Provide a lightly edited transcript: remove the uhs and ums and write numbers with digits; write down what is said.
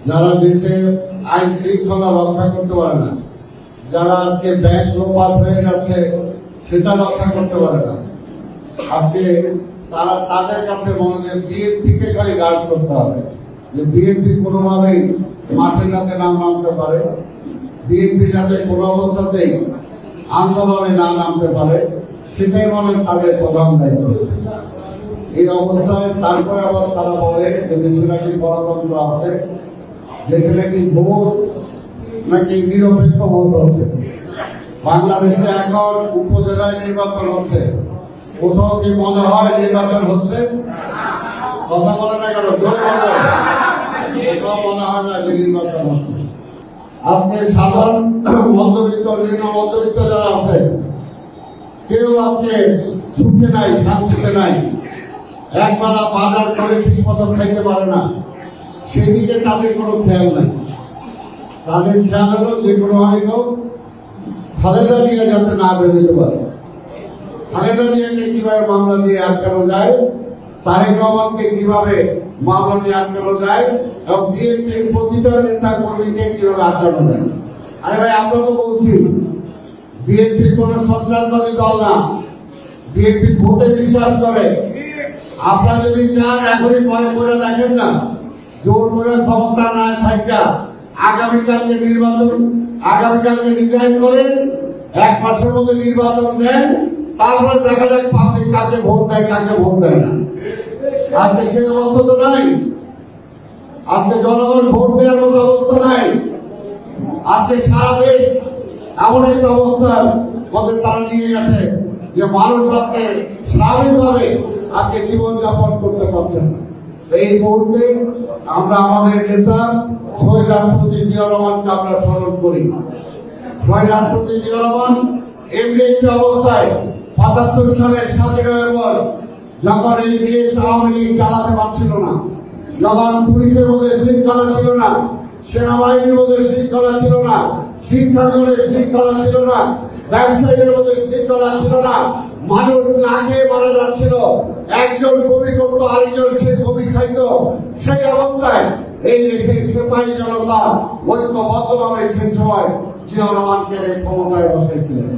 যারা দেশের আইন শৃঙ্খলা রক্ষা করতে পারে না, যারা আজকে ব্যাংক লোপাট হয়ে যাচ্ছে সেটা রক্ষা করতে পারে না, আজকে তারা তাদের কাছে মনে হয় বিএনপিকে খালি গার্ড করতে হবে, যে বিএনপি কোনোভাবেই মাঠে যাতে না নামতে পারে, বিএনপি যাতে কোনো অবস্থাতেই আন্দোলনে না নামতে পারে, সেটাই মনে হয় তাদের প্রধান দায়িত্ব। এই অবস্থায় তারপরে আবার তারা বলে যে দেশে নাকি গণতন্ত্র আছে, দেশে নাকি ভোট নাকি নিরপেক্ষ ভোট হচ্ছে। বাংলাদেশে এখন উপজেলায় নির্বাচন হচ্ছে, কোথাও কি মনে হয় নির্বাচন হচ্ছে? কথা বলে না কেন? জোর করবে, কোথাও মনে হয় না যে নির্বাচন হচ্ছে। আজকে সাধারণ মধ্যবিত্ত, নিম্ন মধ্যবিত্ত যারা আছে, কেউ আজকে সুখে নাই, শান্তিতে নাই, একবেলা বাজার করে ঠিক মতো খাইতে পারে না, সেদিকে তাদের কোনো খেয়াল নাই। তাদের খেয়াল হলো যে কোনো হয়তো খালেদা জিয়া যাতে না বেরোতে পারে, খালেদা জিয়াকে কিভাবে মামলা দিয়ে আটকানো যায়, তারেক রহমানকে কিভাবে মামলা দিয়ে আটকানো যায়, এবং বিএনপির প্রতিটা নেতা কর্মীকে কিভাবে আটকানো যায়। আরে ভাই, আমরা তো বলছি বিএনপি কোন সন্ত্রাসবাদী দল না, বিএনপি ভোটে বিশ্বাস করে। আপনারা যদি চান এখনই মনে করে দেখেন না, জোর করে ক্ষমতা না থাকা আগামীকালকে রিজাইন করেন, 1 মাসের মধ্যে নির্বাচন দেন, তারপরে দেখা যায় পাবলিক কাকে ভোট দেয় কাকে ভোট দেয় না। আজকে সেই অবস্থা তো নাই, আজকে জনগণ ভোট দেওয়ার মতো অবস্থা নাই। আজকে সারা দেশ এমন একটা অবস্থার মধ্যে তারা নিয়ে গেছে যে মানুষ আজকে স্বাভাবিকভাবে আজকে জীবনযাপন করতে পারছে না। এই মুহূর্তে আমরা আমাদের নেতা শহীদ রাষ্ট্রপতি জিয়া রহমানকে আমরা স্মরণ করি। শহীদ রাষ্ট্রপতি জিয়া রহমান এমনি একটি অবস্থায় ৭৫ সালের ৭ই নভেম্বর যখন এই দেশ আওয়ামী লীগ চালাতে পারছিল না, যখন পুলিশের মধ্যে শৃঙ্খলা ছিল না, সেনাবাহিনীর মধ্যে শৃঙ্খলা ছিল না, শিক্ষাঙ্গনের শৃঙ্খলা ছিল না, ব্যবসায়ীদের মধ্যে শৃঙ্খলা ছিল না, মানুষ না খেয়ে মারা যাচ্ছিল, একজন কবি করত আরেকজন সে কবি খাইত, সেই অবস্থায় এই দেশের সিপাহী জনতা ঐক্যবদ্ধভাবে সে সময় জিয়া রহমানকে ক্ষমতায় বসাইছিলেন।